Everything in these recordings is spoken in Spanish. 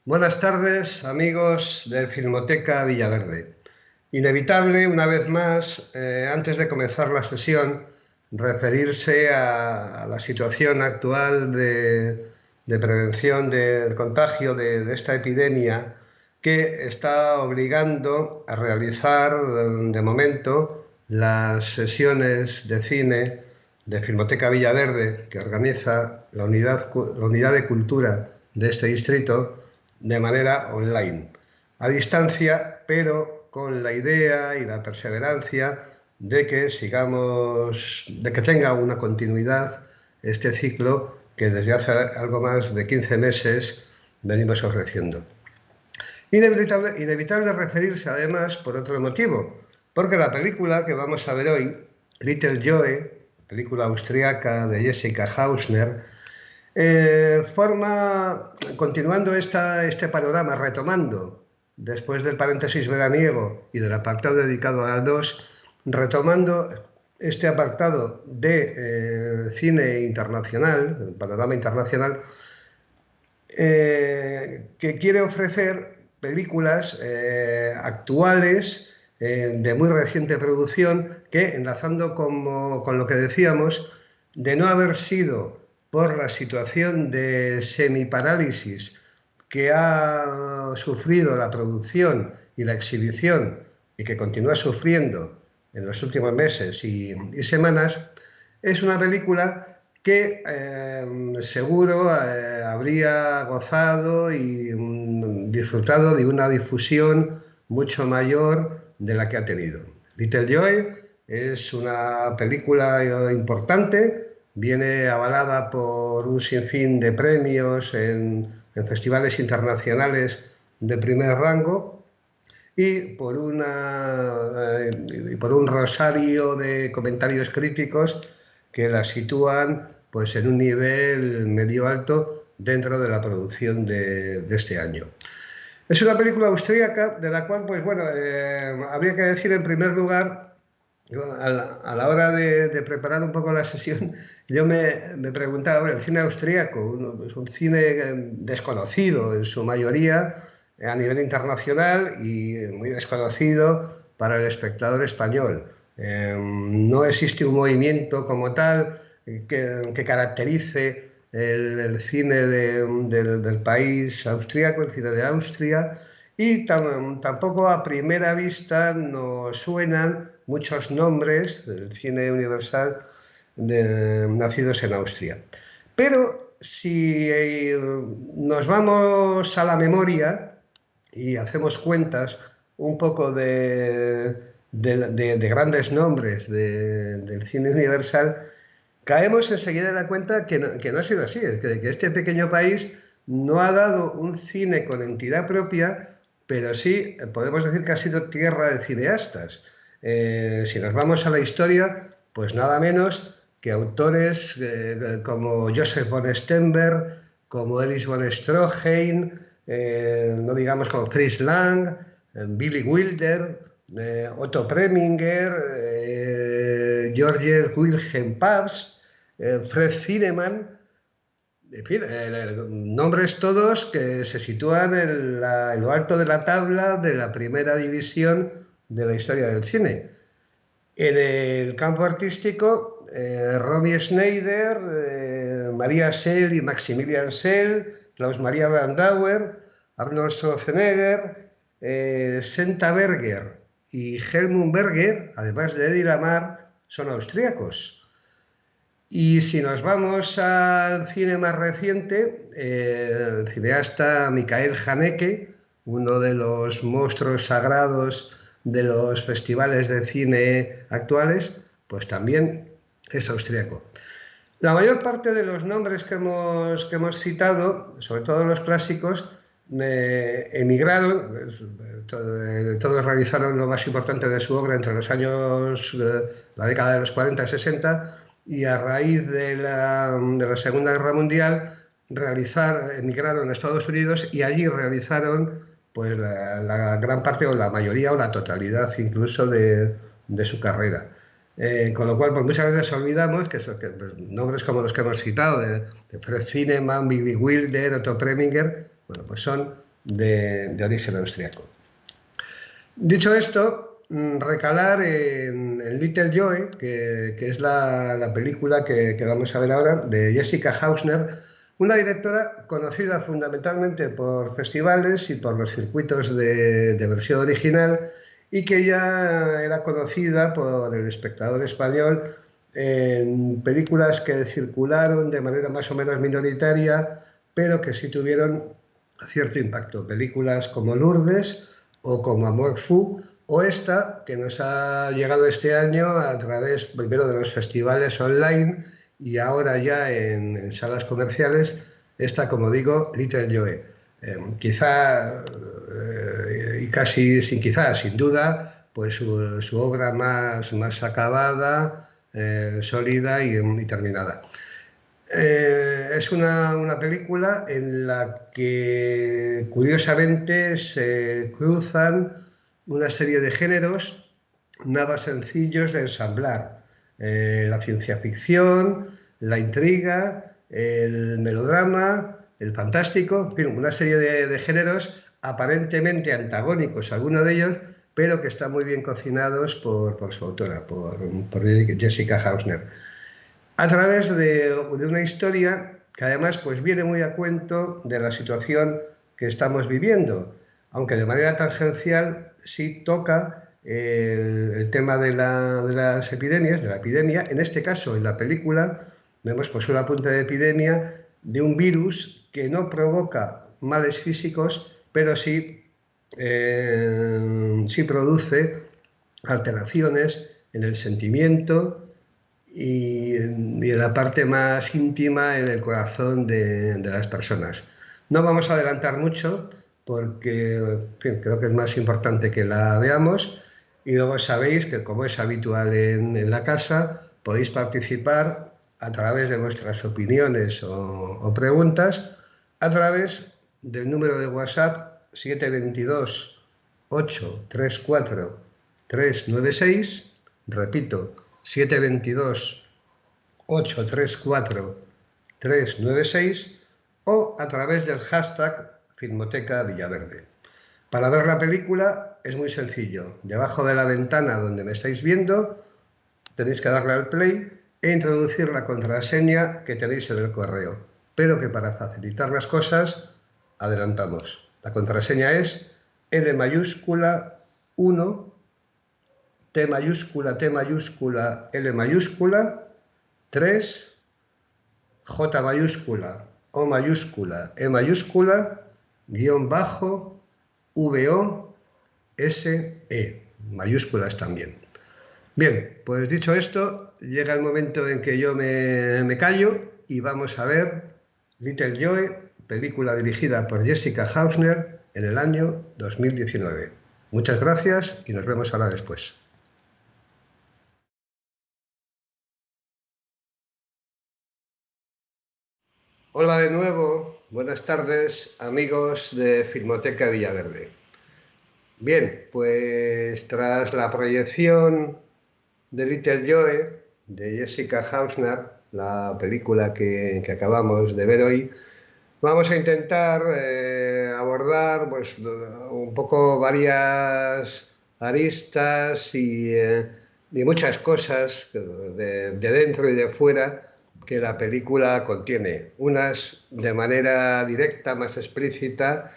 Buenas tardes, amigos de Filmoteca Villaverde. Inevitable, una vez más, antes de comenzar la sesión, referirse a la situación actual de prevención del contagio de esta epidemia que está obligando a realizar, de momento, las sesiones de cine de Filmoteca Villaverde, que organiza la unidad de cultura de este distrito, de manera online, a distancia, pero con la idea y la perseverancia de que sigamos, de que tenga una continuidad este ciclo que desde hace algo más de 15 meses venimos ofreciendo. Inevitable referirse además por otro motivo, porque la película que vamos a ver hoy, Little Joe, película austriaca de Jessica Hausner, continuando este panorama, retomando, después del paréntesis veraniego y del apartado dedicado a las dos, retomando este apartado de cine internacional, el panorama internacional, que quiere ofrecer películas actuales, de muy reciente producción, que, enlazando con lo que decíamos, de no haber sido por la situación de semiparálisis que ha sufrido la producción y la exhibición y que continúa sufriendo en los últimos meses y semanas, es una película que seguro habría gozado y disfrutado de una difusión mucho mayor de la que ha tenido. Little Joy es una película importante, viene avalada por un sinfín de premios en festivales internacionales de primer rango y por un rosario de comentarios críticos que la sitúan pues, en un nivel medio alto dentro de la producción de este año. Es una película austríaca de la cual, pues bueno, habría que decir en primer lugar, a la hora de preparar un poco la sesión, yo me preguntaba, bueno, el cine austríaco es un cine desconocido en su mayoría a nivel internacional y muy desconocido para el espectador español. No existe un movimiento como tal que caracterice el cine del país austríaco, el cine de Austria, y tampoco a primera vista nos suenan muchos nombres del cine universal nacidos en Austria. Pero si nos vamos a la memoria y hacemos cuentas un poco de grandes nombres del cine universal, caemos enseguida en la cuenta que no ha sido así, que este pequeño país no ha dado un cine con entidad propia, pero sí podemos decir que ha sido tierra de cineastas. Si nos vamos a la historia, pues nada menos que autores como Joseph von Sternberg, como Erich von Stroheim, no digamos como Fritz Lang, Billy Wilder, Otto Preminger, Georges Wilhelm Pabst, Fred Zinnemann, en fin, nombres todos que se sitúan en lo alto de la tabla de la primera división de la historia del cine. En el campo artístico, Romy Schneider, Maria Schell y Maximilian Schell, Klaus Maria Brandauer, Arnold Schwarzenegger, Senta Berger y Helmut Berger, además de Eddie Lamar, son austríacos. Y si nos vamos al cine más reciente, el cineasta Michael Haneke, uno de los monstruos sagrados de los festivales de cine actuales, pues también es austríaco. La mayor parte de los nombres que hemos citado, sobre todo los clásicos, emigraron, todos realizaron lo más importante de su obra entre los años, la década de los 40 y 60, y a raíz de la Segunda Guerra Mundial emigraron a Estados Unidos y allí realizaron pues, la gran parte o la mayoría o la totalidad incluso de su carrera. Con lo cual, pues muchas veces olvidamos que pues, nombres como los que hemos citado, de Fred Zinnemann, Billy Wilder, Otto Preminger, bueno, pues son de origen austriaco. Dicho esto, recalar en Little Joe, que es la película que vamos a ver ahora, de Jessica Hausner, una directora conocida fundamentalmente por festivales y por los circuitos de versión original, y que ya era conocida por el espectador español en películas que circularon de manera más o menos minoritaria, pero que sí tuvieron cierto impacto. Películas como Lourdes o como Amor Fou, o esta que nos ha llegado este año a través primero de los festivales online y ahora ya en salas comerciales, esta, como digo, Little Joe. Quizá, y casi sin quizá, sin duda, pues su obra más acabada, sólida y terminada. Es una película en la que curiosamente se cruzan una serie de géneros nada sencillos de ensamblar. La ciencia ficción, la intriga, el melodrama, el fantástico, en fin, una serie de géneros aparentemente antagónicos, algunos de ellos, pero que están muy bien cocinados por su autora, por Jessica Hausner, a través de una historia que además pues, viene muy a cuento de la situación que estamos viviendo, aunque de manera tangencial sí toca el tema de las epidemias, de la epidemia. En este caso, en la película, vemos pues, una punta de epidemia de un virus que no provoca males físicos, pero sí produce alteraciones en el sentimiento y en la parte más íntima, en el corazón de las personas. No vamos a adelantar mucho porque en fin, creo que es más importante que la veamos, y luego sabéis que, como es habitual en la casa, podéis participar a través de vuestras opiniones o preguntas a través del número de WhatsApp 722 834 396, repito, 722 834 396, o a través del hashtag Filmoteca Villaverde. Para ver la película es muy sencillo. Debajo de la ventana donde me estáis viendo tenéis que darle al play e introducir la contraseña que tenéis en el correo, pero que para facilitar las cosas adelantamos. La contraseña es L mayúscula 1, T mayúscula, L mayúscula, 3, J mayúscula, O mayúscula, E mayúscula, guión bajo, VO, SE, mayúsculas también. Bien, pues dicho esto, llega el momento en que yo me callo y vamos a ver Little Joe, película dirigida por Jessica Hausner en el año 2019. Muchas gracias y nos vemos ahora después. Hola de nuevo, buenas tardes amigos de Filmoteca Villaverde. Bien, pues tras la proyección de Little Joe de Jessica Hausner, la película que acabamos de ver hoy, vamos a intentar abordar pues, un poco varias aristas y muchas cosas de dentro y de fuera que la película contiene. Unas de manera directa, más explícita,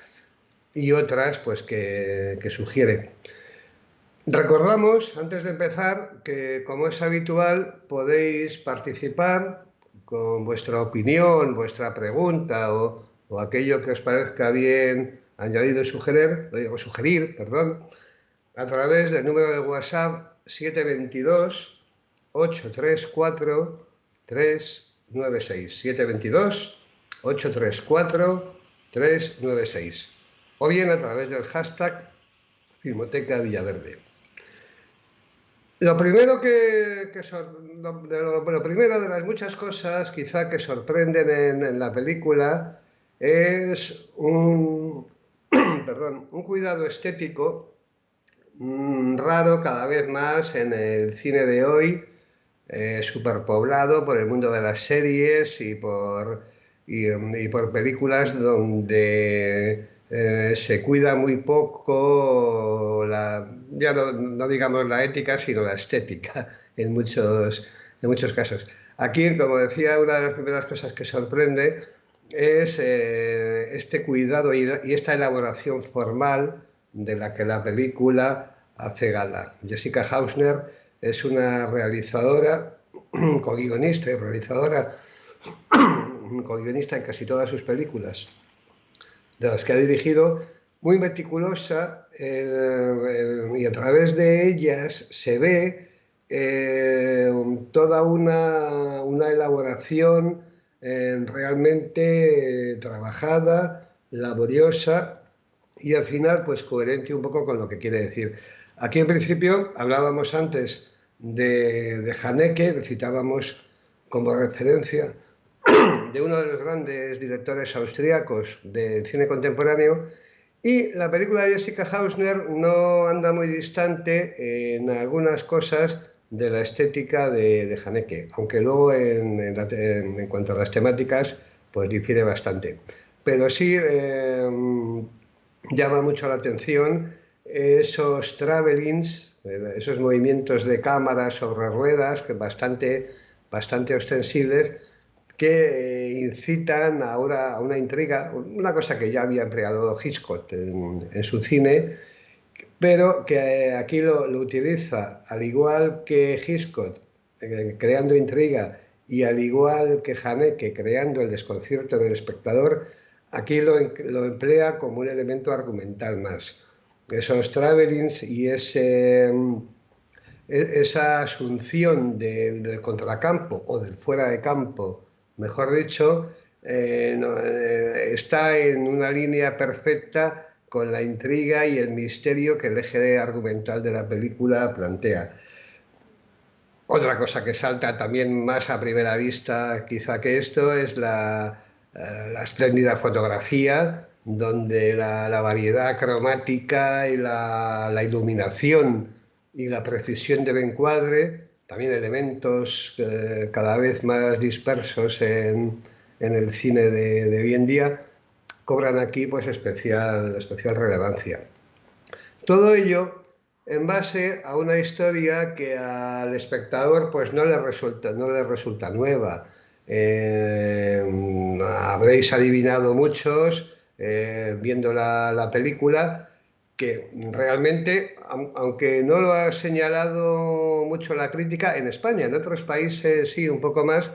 y otras pues, que sugieren. Recordamos, antes de empezar, que como es habitual, podéis participar con vuestra opinión, vuestra pregunta o aquello que os parezca bien añadir o sugerir, perdón, a través del número de WhatsApp 722 834 396. 722 834 396. O bien a través del hashtag Filmoteca Villaverde. Lo primero lo primero de las muchas cosas quizá que sorprenden en la película es perdón, un cuidado estético raro cada vez más en el cine de hoy, superpoblado por el mundo de las series y por películas donde Se cuida muy poco, ya no digamos la ética, sino la estética en muchos casos. Aquí, como decía, una de las primeras cosas que sorprende es este cuidado y esta elaboración formal de la que la película hace gala. Jessica Hausner es una realizadora, co-guionista y realizadora, co-guionista en casi todas sus películas de las que ha dirigido, muy meticulosa, y a través de ellas se ve eh, toda una elaboración realmente trabajada, laboriosa y al final pues coherente un poco con lo que quiere decir. Aquí en principio hablábamos antes de Haneke, citábamos como referencia de uno de los grandes directores austríacos del cine contemporáneo, y la película de Jessica Hausner no anda muy distante en algunas cosas de la estética de Haneke, aunque luego en cuanto a las temáticas pues difiere bastante. Pero sí llama mucho la atención esos travelings, esos movimientos de cámara sobre ruedas, que bastante ostensibles, que incitan ahora a una intriga, una cosa que ya había empleado Hitchcock en su cine, pero que aquí lo utiliza, al igual que Hitchcock, creando intriga, y al igual que Haneke, creando el desconcierto en el espectador, aquí lo emplea como un elemento argumental más. Esos travelings y esa asunción del contracampo o del fuera de campo, mejor dicho, está en una línea perfecta con la intriga y el misterio que el eje argumental de la película plantea. Otra cosa que salta también más a primera vista quizá que esto es la espléndida fotografía, donde la variedad cromática y la iluminación y la precisión del encuadre, también elementos cada vez más dispersos en el cine de hoy en día, cobran aquí pues especial relevancia. Todo ello en base a una historia que al espectador pues no le resulta nueva. Eh, Habréis adivinado muchos viendo la película que realmente, aunque no lo ha señalado mucho la crítica, en España, en otros países sí, un poco más,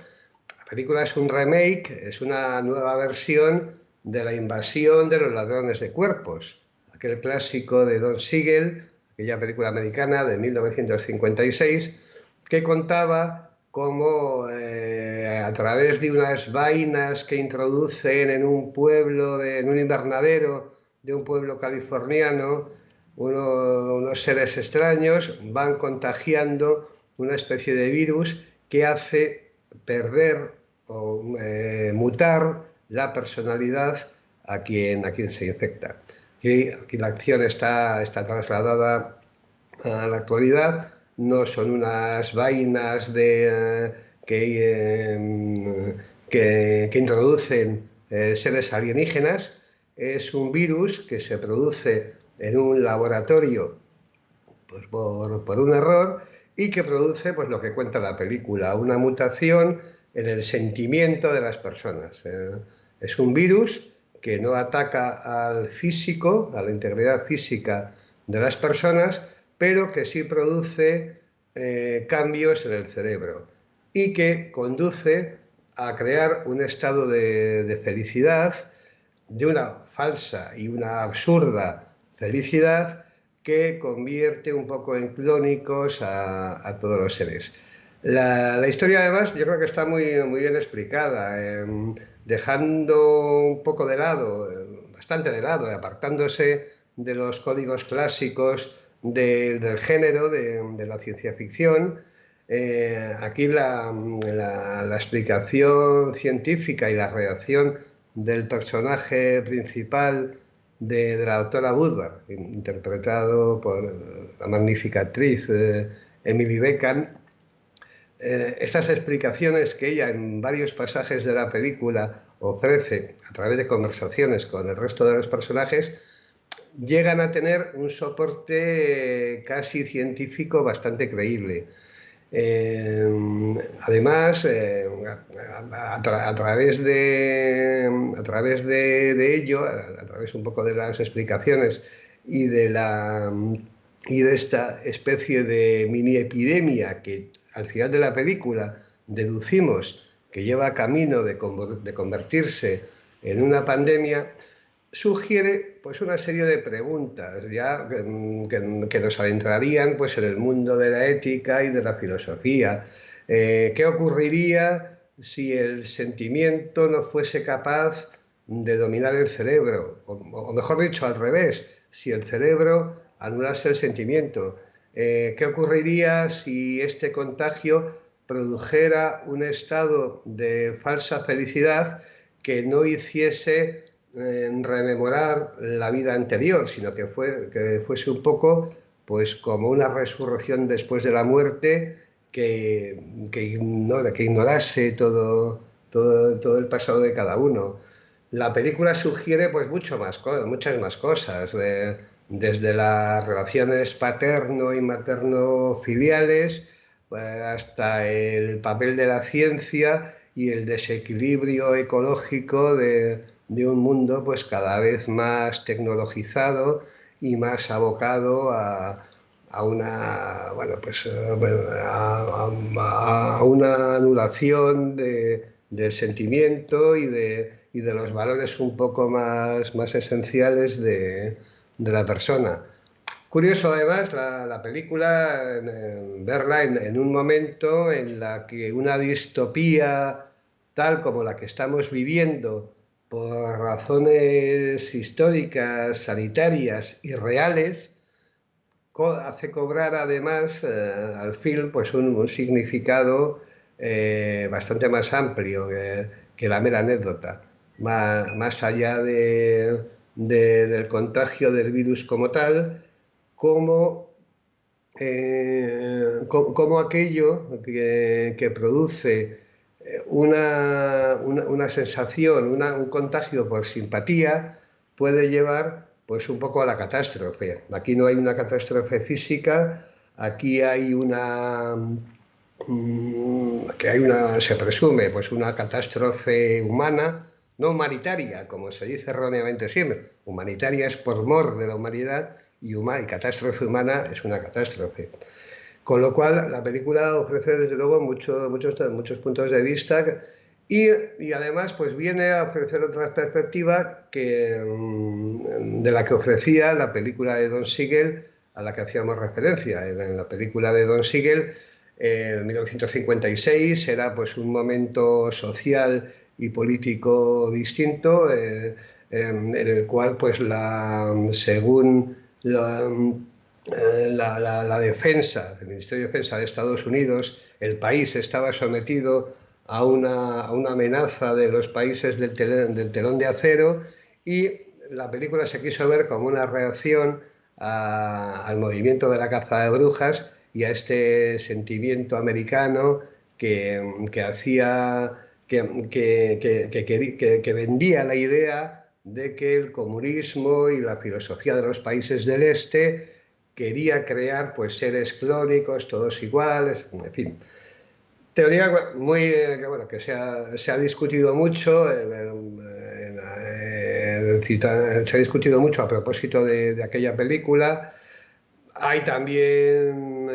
la película es un remake, es una nueva versión de La invasión de los ladrones de cuerpos, aquel clásico de Don Siegel, aquella película americana de 1956, que contaba cómo a través de unas vainas que introducen en un pueblo, en un invernadero de un pueblo californiano, unos seres extraños van contagiando una especie de virus que hace perder o mutar la personalidad a quien se infecta. Y aquí la acción está trasladada a la actualidad, no son unas vainas que introducen seres alienígenas, es un virus que se produce en un laboratorio pues, por un error y que produce pues, lo que cuenta la película, una mutación en el sentimiento de las personas. Es un virus que no ataca al físico, a la integridad física de las personas, pero que sí produce cambios en el cerebro y que conduce a crear un estado de felicidad, de una falsa y una absurda felicidad que convierte un poco en clónicos a todos los seres. La historia además yo creo que está muy bien explicada, dejando un poco de lado, bastante de lado, apartándose de los códigos clásicos del género, de la ciencia ficción. Aquí la explicación científica y la reacción del personaje principal de la doctora Woodward, interpretado por la magnífica actriz Emily Beckham, estas explicaciones que ella en varios pasajes de la película ofrece a través de conversaciones con el resto de los personajes, llegan a tener un soporte casi científico bastante creíble. Eh, Además, a través de ello, a través un poco de las explicaciones y y de esta especie de mini epidemia que al final de la película deducimos que lleva camino de convertirse en una pandemia, sugiere pues una serie de preguntas ya que nos adentrarían pues en el mundo de la ética y de la filosofía. ¿Qué ocurriría si el sentimiento no fuese capaz de dominar el cerebro? O mejor dicho, al revés, si el cerebro anulase el sentimiento. ¿Qué ocurriría si este contagio produjera un estado de falsa felicidad que no hiciese rememorar la vida anterior, sino que fuese un poco pues como una resurrección después de la muerte que ignorase todo el pasado de cada uno? La película sugiere pues muchas más cosas, desde las relaciones paterno y materno-filiales hasta el papel de la ciencia y el desequilibrio ecológico de un mundo pues cada vez más tecnologizado y más abocado a una, bueno, pues, bueno, a una anulación del sentimiento y de los valores un poco más esenciales de la persona. Curioso además la película, verla en un momento en la que una distopía tal como la que estamos viviendo por razones históricas, sanitarias y reales, hace cobrar además al film pues un significado bastante más amplio que la mera anécdota, más allá del contagio del virus como tal, como, como aquello que produce una sensación, un contagio por simpatía, puede llevar pues un poco a la catástrofe. Aquí no hay una catástrofe física, aquí hay se presume, pues una catástrofe humana, no humanitaria, como se dice erróneamente siempre. Humanitaria es por mor de la humanidad y catástrofe humana es una catástrofe. Con lo cual, la película ofrece desde luego muchos puntos de vista y además pues viene a ofrecer otra perspectiva de la que ofrecía la película de Don Siegel a la que hacíamos referencia. En la película de Don Siegel, en 1956, era pues un momento social y político distinto en el cual pues según la defensa, el Ministerio de Defensa de Estados Unidos, el país estaba sometido a una amenaza de los países del telón de acero y la película se quiso ver como una reacción al movimiento de la caza de brujas y a este sentimiento americano que hacía que vendía la idea de que el comunismo y la filosofía de los países del este quería crear pues seres clónicos, todos iguales, en fin. Teoría muy, bueno, que se ha discutido mucho, se ha discutido mucho a propósito de aquella película. Hay también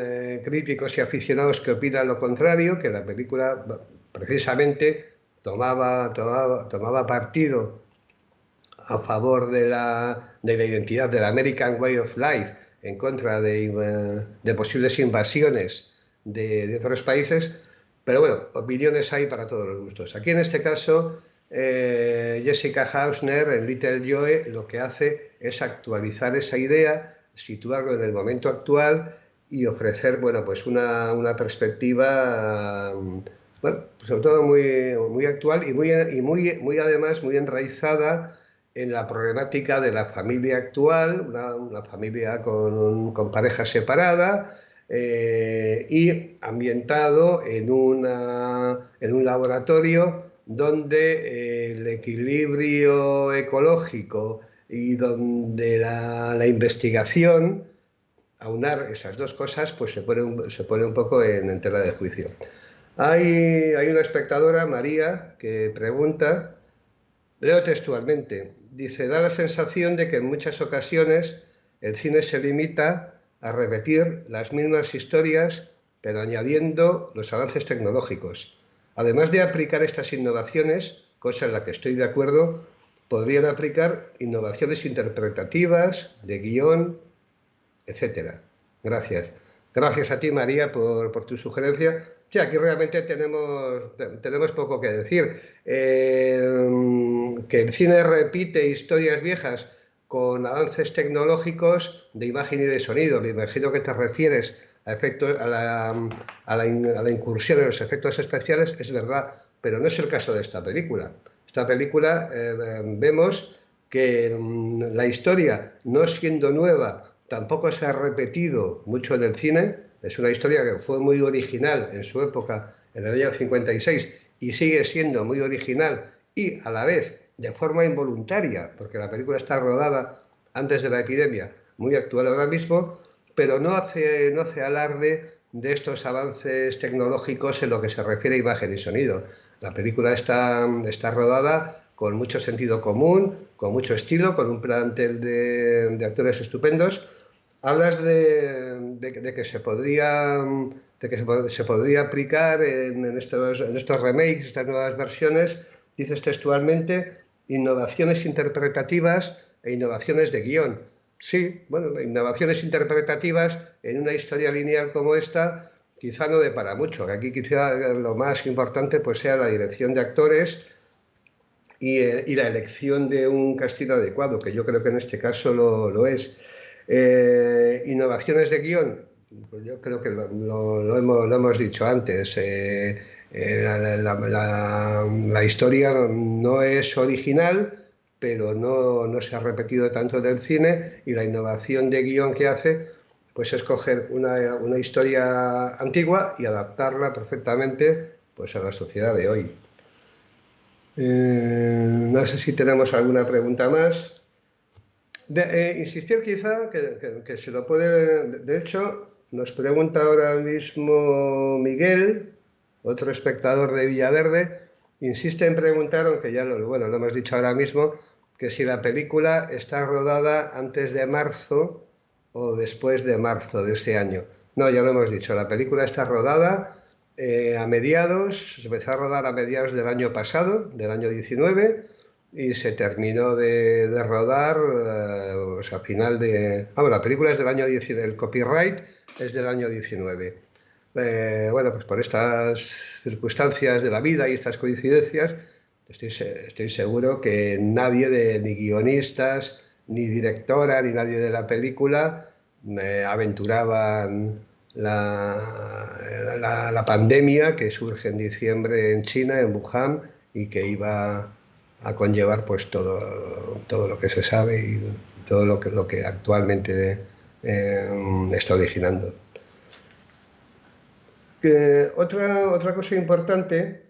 críticos y aficionados que opinan lo contrario, que la película precisamente tomaba partido a favor de la identidad del American Way of Life en contra de posibles invasiones de otros países, pero bueno, opiniones hay para todos los gustos. Aquí en este caso, Jessica Hausner en Little Joe lo que hace es actualizar esa idea, situarlo en el momento actual y ofrecer, bueno, pues una perspectiva, bueno, sobre todo muy actual muy además muy enraizada en la problemática de la familia actual, una familia con pareja separada, y ambientado en un laboratorio donde el equilibrio ecológico y donde la investigación, aunar esas dos cosas, pues se pone un poco en tela de juicio. Hay una espectadora, María, que pregunta, leo textualmente, dice, da la sensación de que en muchas ocasiones el cine se limita a repetir las mismas historias, pero añadiendo los avances tecnológicos. Además de aplicar estas innovaciones, cosa en la que estoy de acuerdo, podrían aplicar innovaciones interpretativas, de guión, etcétera. Gracias. Gracias a ti, María, por tu sugerencia. Sí, aquí realmente tenemos poco que decir. Que el cine repite historias viejas con avances tecnológicos de imagen y de sonido. Me imagino que te refieres a, efectos, a la incursión en los efectos especiales, es verdad, pero no es el caso de esta película. Esta película vemos que la historia, no siendo nueva, tampoco se ha repetido mucho en el cine. Es una historia que fue muy original en su época, en el año 56, y sigue siendo muy original y a la vez de forma involuntaria, porque la película está rodada antes de la epidemia, muy actual ahora mismo, pero no hace alarde de estos avances tecnológicos en lo que se refiere a imagen y sonido. La película está rodada con mucho sentido común, con mucho estilo, con un plantel de actores estupendos. Hablas de que se podría, se podría aplicar en estos remakes, estas nuevas versiones, dices textualmente, innovaciones interpretativas e innovaciones de guión. Sí, bueno, innovaciones interpretativas en una historia lineal como esta quizá no dé para mucho. Aquí quizá lo más importante pues sea la dirección de actores y la elección de un casting adecuado, que yo creo que en este caso lo es. Innovaciones de guión, pues yo creo que lo hemos dicho antes. La historia no es original, pero no se ha repetido tanto en el cine, y la innovación de guión que hace pues es coger una historia antigua y adaptarla perfectamente pues, a la sociedad de hoy. No sé si tenemos alguna pregunta más. Insistir quizá que se lo puede... De hecho, nos pregunta ahora mismo Miguel, otro espectador de Villaverde, insiste en preguntar, aunque ya bueno, lo hemos dicho ahora mismo, que si la película está rodada antes de marzo o después de marzo de este año. No, ya lo hemos dicho, la película está rodada a mediados, se empezó a rodar a mediados del año pasado, del año 19, y se terminó de rodar pues a final de... Vamos, la película es del año 19, el copyright es del año 19. Bueno, pues por estas circunstancias de la vida y estas coincidencias, estoy seguro que nadie ni guionistas, ni directora, ni nadie de la película aventuraban la pandemia que surge en diciembre en China, en Wuhan, y que iba a conllevar pues todo lo que se sabe y todo lo que actualmente está originando. Otra cosa importante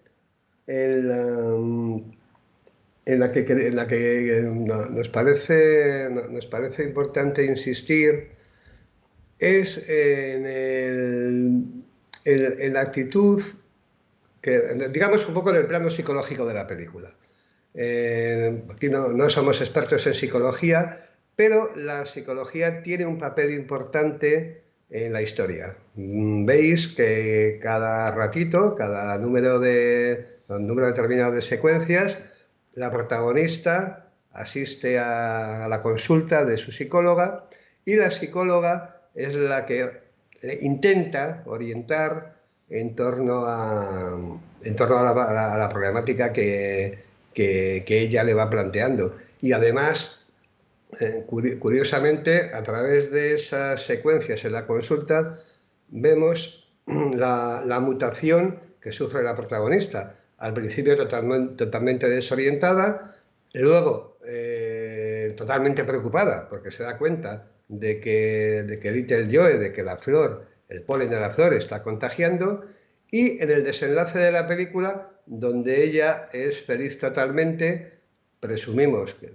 en la que nos parece importante insistir es en la actitud, digamos un poco en el plano psicológico de la película. Aquí no somos expertos en psicología, pero la psicología tiene un papel importante en la historia. Veis que cada ratito, un número determinado de secuencias, la protagonista asiste a la consulta de su psicóloga, y la psicóloga es la que intenta orientar en torno a la problemática que ella le va planteando. Y además, curiosamente, a través de esas secuencias en la consulta, vemos la mutación que sufre la protagonista. Al principio totalmente desorientada, y luego totalmente preocupada porque se da cuenta de que Little Joe, de que la flor el polen de la flor está contagiando, y en el desenlace de la película, donde ella es feliz totalmente, presumimos que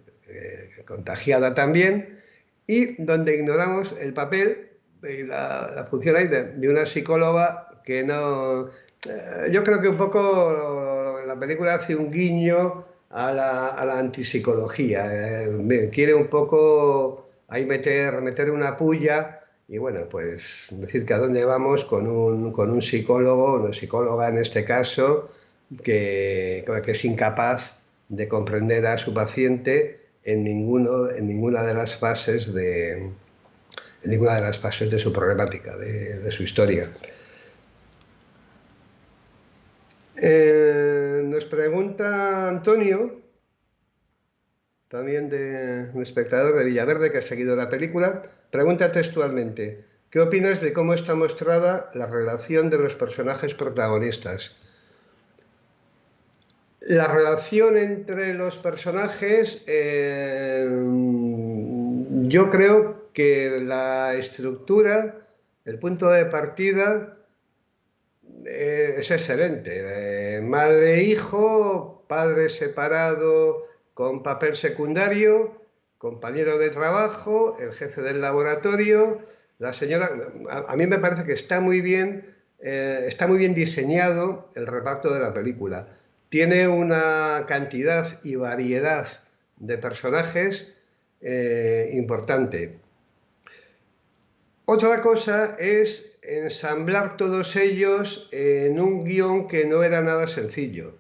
contagiada también, y donde ignoramos el papel y la función ahí de una psicóloga que no... yo creo que un poco la película hace un guiño a la antipsicología. Quiere un poco ahí meter una puya y bueno, pues decir que a dónde vamos con un psicólogo, una psicóloga en este caso, que es incapaz de comprender a su paciente en ninguna de las fases en ninguna de las fases de su problemática, de su historia. Nos pregunta Antonio, también de un espectador de Villaverde que ha seguido la película, pregunta textualmente: ¿qué opinas de cómo está mostrada la relación de los personajes protagonistas? La relación entre los personajes, yo creo que la estructura, el punto de partida, es excelente. Madre e hijo, padre separado con papel secundario, compañero de trabajo, el jefe del laboratorio, la señora... A mí me parece que está muy bien diseñado el reparto de la película. Tiene una cantidad y variedad de personajes importante. Otra cosa es ensamblar todos ellos en un guión que no era nada sencillo.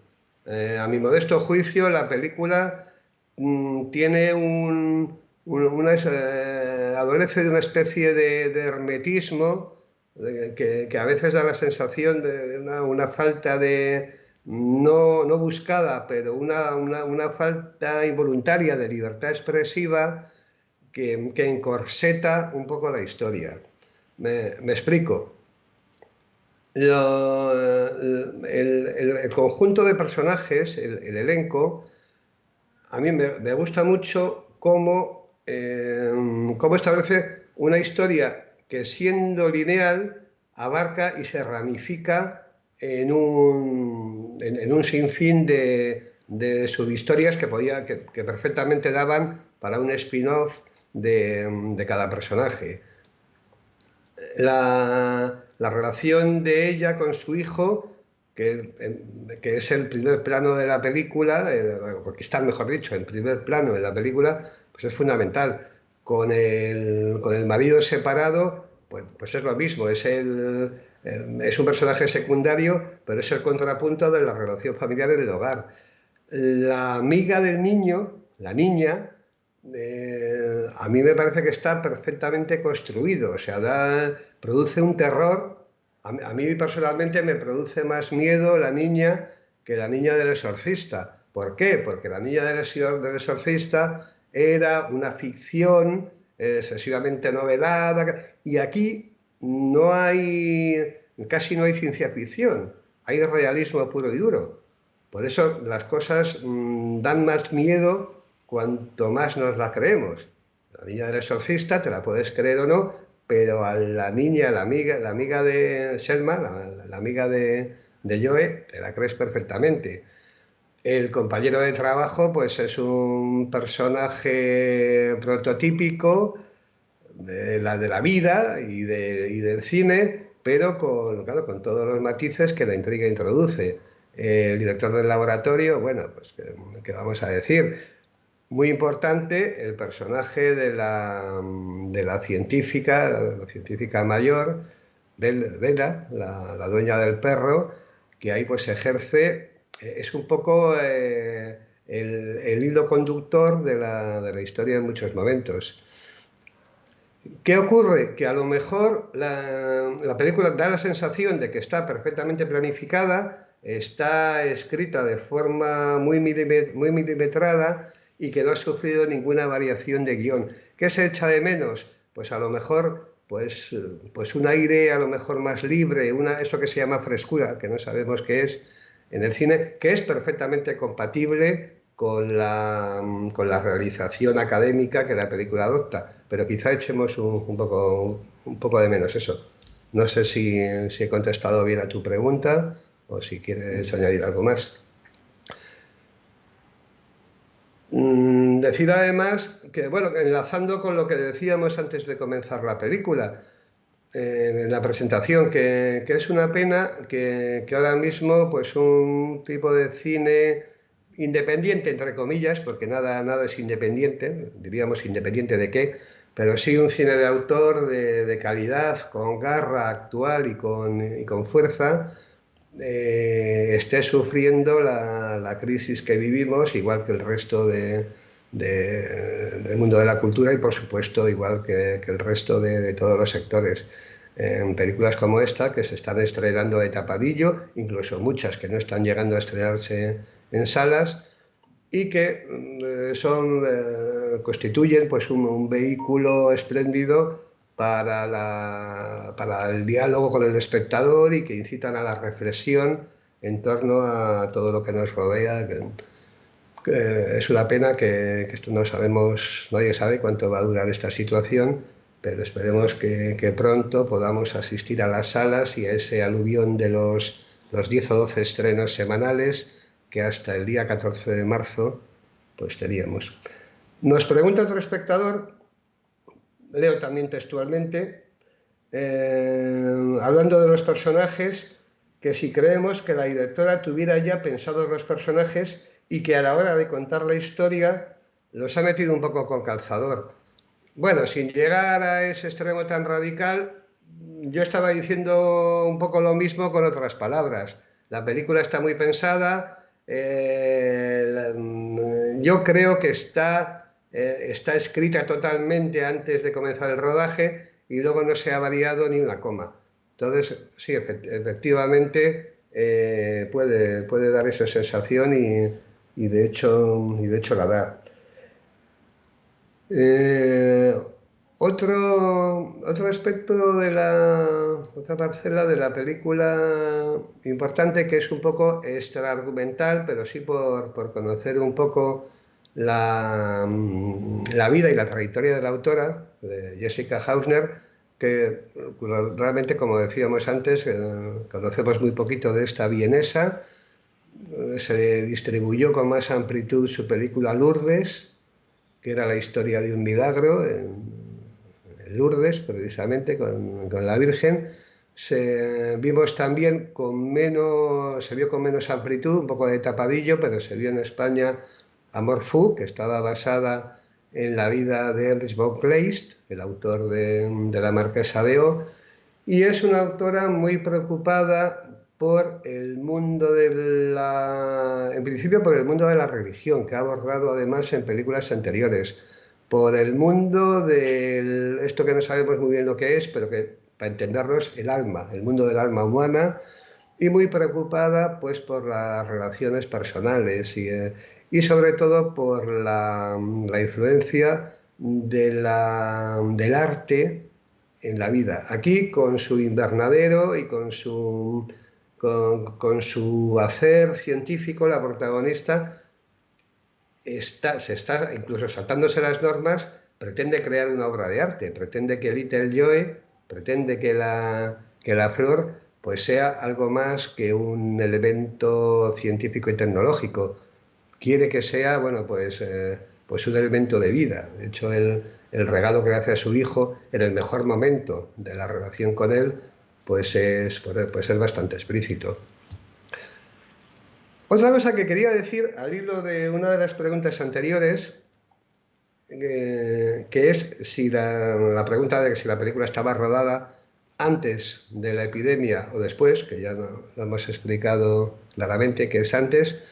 A mi modesto juicio, la película tiene adolece de una especie de hermetismo que a veces da la sensación de una falta de, no buscada, pero una falta involuntaria de libertad expresiva que encorseta un poco la historia. Me explico. El conjunto de personajes, el elenco, a mí me gusta mucho cómo establece una historia que, siendo lineal, abarca y se ramifica en un sinfín de subhistorias que perfectamente daban para un spin-off de cada personaje. La relación de ella con su hijo, que es el primer plano de la película, que está, mejor dicho, en primer plano de la película, pues es fundamental. Con el marido separado, pues es lo mismo, es un personaje secundario, pero es el contrapunto de la relación familiar en el hogar. La amiga del niño, la niña, a mí me parece que está perfectamente construido, o sea, produce un terror. A mí personalmente me produce más miedo la niña que la niña del exorcista. ¿Por qué? Porque la niña del exorcista era una ficción excesivamente novelada, y aquí casi no hay ciencia ficción, hay realismo puro y duro. Por eso las cosas dan más miedo cuanto más nos la creemos. La niña del exorcista te la puedes creer o no, pero a la niña, la amiga de Selma, la amiga de Joe, te la crees perfectamente. El compañero de trabajo, pues es un personaje prototípico de la vida y del cine, pero claro, con todos los matices que la intriga introduce. El director del laboratorio, bueno, pues ¿qué vamos a decir? Muy importante el personaje la científica mayor, Bella, la dueña del perro, que ahí pues ejerce, es un poco el hilo conductor de la historia en muchos momentos. ¿Qué ocurre? Que a lo mejor la película da la sensación de que está perfectamente planificada, está escrita de forma muy milimetrada y que no ha sufrido ninguna variación de guión. ¿Qué se echa de menos? Pues a lo mejor pues un aire a lo mejor más libre, eso que se llama frescura, que no sabemos qué es en el cine, que es perfectamente compatible con la realización académica que la película adopta, pero quizá echemos un poco de menos eso. No sé si he contestado bien a tu pregunta o si quieres añadir algo más. Decir además que, bueno, enlazando con lo que decíamos antes de comenzar la película, en la presentación, que es una pena que ahora mismo pues un tipo de cine independiente, entre comillas, porque nada es independiente, diríamos independiente de qué, pero sí un cine de autor de calidad, con garra actual y con fuerza, esté sufriendo la crisis que vivimos, igual que el resto del mundo de la cultura y, por supuesto, igual que el resto de todos los sectores. En películas como esta, que se están estrenando de tapadillo, incluso muchas que no están llegando a estrenarse en salas, y que constituyen pues un vehículo espléndido para el diálogo con el espectador y que incitan a la reflexión en torno a todo lo que nos rodea. Que es una pena que esto no sabemos, nadie sabe cuánto va a durar esta situación, pero esperemos que pronto podamos asistir a las salas y a ese aluvión de los 10 o 12 estrenos semanales que hasta el día 14 de marzo pues teníamos. Nos pregunta otro espectador, leo también textualmente, hablando de los personajes, que si creemos que la directora tuviera ya pensados los personajes y que a la hora de contar la historia los ha metido un poco con calzador. Bueno, sin llegar a ese extremo tan radical, yo estaba diciendo un poco lo mismo con otras palabras. La película está muy pensada, yo creo que está escrita totalmente antes de comenzar el rodaje y luego no se ha variado ni una coma. Entonces, sí, efectivamente puede dar esa sensación y de hecho la da. Eh, otro aspecto otra parcela de la película importante que es un poco extraargumental, pero sí por conocer un poco la vida y la trayectoria de la autora, de Jessica Hausner, que realmente, como decíamos antes, conocemos muy poquito de esta vienesa. Se distribuyó con más amplitud su película Lourdes, que era la historia de un milagro en Lourdes, precisamente, con la Virgen. Vimos también se vio con menos amplitud, un poco de tapadillo, pero se vio en España Amor Fou, que estaba basada en la vida de Heinrich von Kleist, el autor de La Marquesa de O, y es una autora muy preocupada por el mundo en principio por el mundo de la religión, que ha abordado además en películas anteriores, por el mundo de esto que no sabemos muy bien lo que es, pero que para entendernos el alma, el mundo del alma humana, y muy preocupada pues por las relaciones personales y sobre todo por la influencia del arte en la vida. Aquí con su invernadero y con su hacer científico, la protagonista se está incluso saltándose las normas, pretende crear una obra de arte, pretende que Little Joe, pretende que la flor pues sea algo más que un elemento científico y tecnológico. Quiere que sea, bueno, pues un elemento de vida. De hecho, el regalo que le hace a su hijo en el mejor momento de la relación con él, pues es bastante explícito. Otra cosa que quería decir al hilo de una de las preguntas anteriores, que es si la pregunta de si la película estaba rodada antes de la epidemia o después, que ya lo hemos explicado claramente que es antes.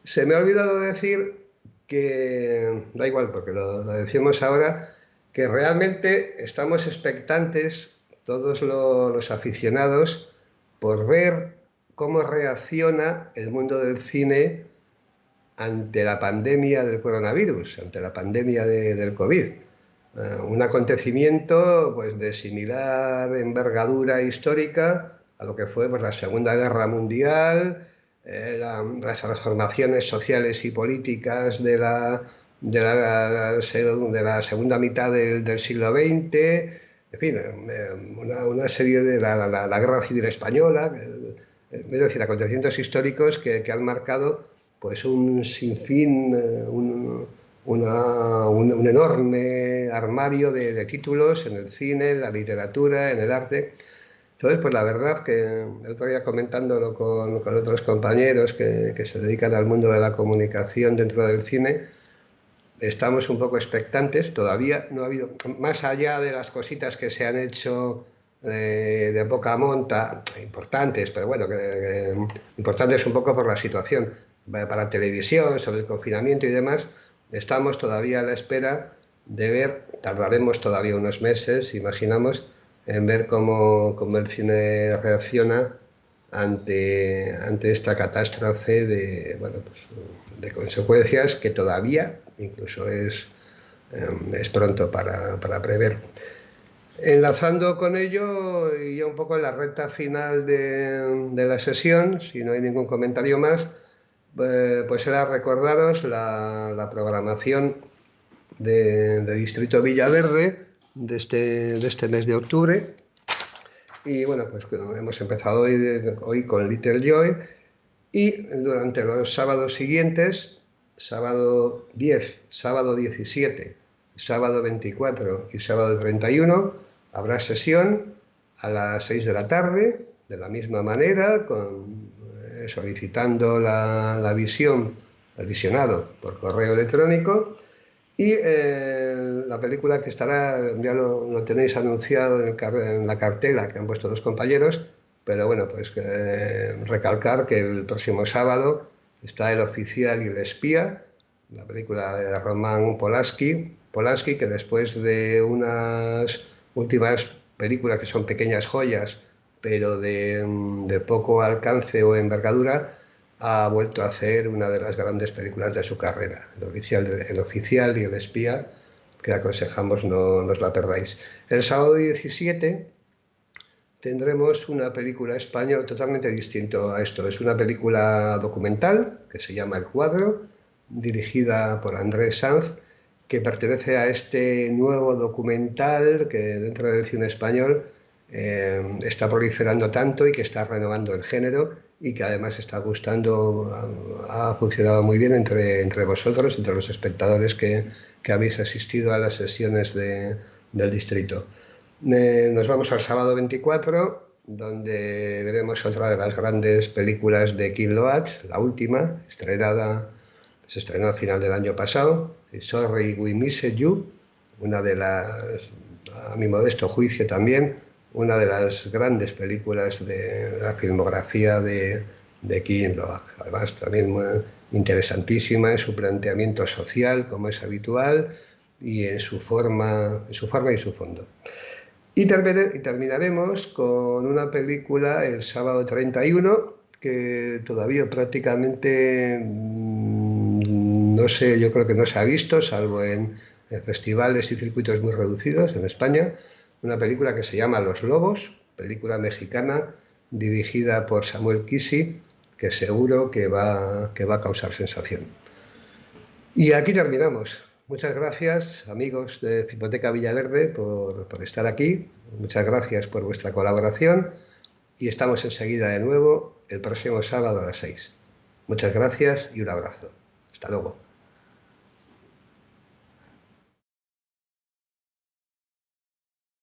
Se me ha olvidado decir que, da igual porque lo decimos ahora, que realmente estamos expectantes, todos los aficionados, por ver cómo reacciona el mundo del cine ante la pandemia del coronavirus, ante la pandemia del COVID. Un acontecimiento pues, de similar envergadura histórica a lo que fue pues, la Segunda Guerra Mundial, las transformaciones sociales y políticas de la segunda mitad del siglo XX, en fin, una serie de la Guerra Civil Española, es decir, acontecimientos históricos que han marcado pues un sinfín, un enorme armario de títulos en el cine, en la literatura, en el arte. Entonces, pues la verdad que el otro día comentándolo con otros compañeros que se dedican al mundo de la comunicación dentro del cine, estamos un poco expectantes. Todavía no ha habido, más allá de las cositas que se han hecho de poca monta, importantes, pero bueno, importantes un poco por la situación para televisión, sobre el confinamiento y demás, estamos todavía a la espera de ver, tardaremos todavía unos meses, imaginamos, en ver cómo el cine reacciona ante esta catástrofe bueno, pues, de consecuencias que todavía incluso es pronto para prever. Enlazando con ello, y ya un poco en la recta final de la sesión, si no hay ningún comentario más, pues era recordaros la programación de Distrito Villaverde de este mes de octubre. Y bueno, pues hemos empezado hoy con Little Joy, y durante los sábados siguientes, sábado 10, sábado 17, sábado 24 y sábado 31, habrá sesión a las 6 de la tarde, de la misma manera, solicitando la visión, el visionado por correo electrónico. Y la película que estará, ya lo tenéis anunciado en la cartela que han puesto los compañeros, pero bueno, pues recalcar que el próximo sábado está El oficial y el espía, la película de Roman Polanski, que después de unas últimas películas que son pequeñas joyas, pero de poco alcance o envergadura, ha vuelto a hacer una de las grandes películas de su carrera, El oficial y el espía, que aconsejamos no os la perdáis. El sábado 17 tendremos una película española totalmente distinto a esto. Es una película documental que se llama El Cuadro, dirigida por Andrés Sanz, que pertenece a este nuevo documental que dentro del cine español está proliferando tanto y que está renovando el género y que además está gustando, ha funcionado muy bien entre vosotros, entre los espectadores que habéis asistido a las sesiones del distrito. Nos vamos al sábado 24, donde veremos otra de las grandes películas de King Loach, la última, se estrenó a final del año pasado, Sorry We Missed You, una de las, a mi modesto juicio también, una de las grandes películas de la filmografía de King Loach. Además, también muy interesantísima en su planteamiento social, como es habitual, y en su forma y su fondo. Y terminaremos con una película el sábado 31 que todavía prácticamente no sé, yo creo que no se ha visto, salvo en festivales y circuitos muy reducidos en España, una película que se llama Los Lobos, película mexicana dirigida por Samuel Kisi, que seguro que va a causar sensación. Y aquí terminamos. Muchas gracias, amigos de Filmoteca Villaverde, por estar aquí. Muchas gracias por vuestra colaboración y estamos enseguida de nuevo el próximo sábado a las 6. Muchas gracias y un abrazo. Hasta luego.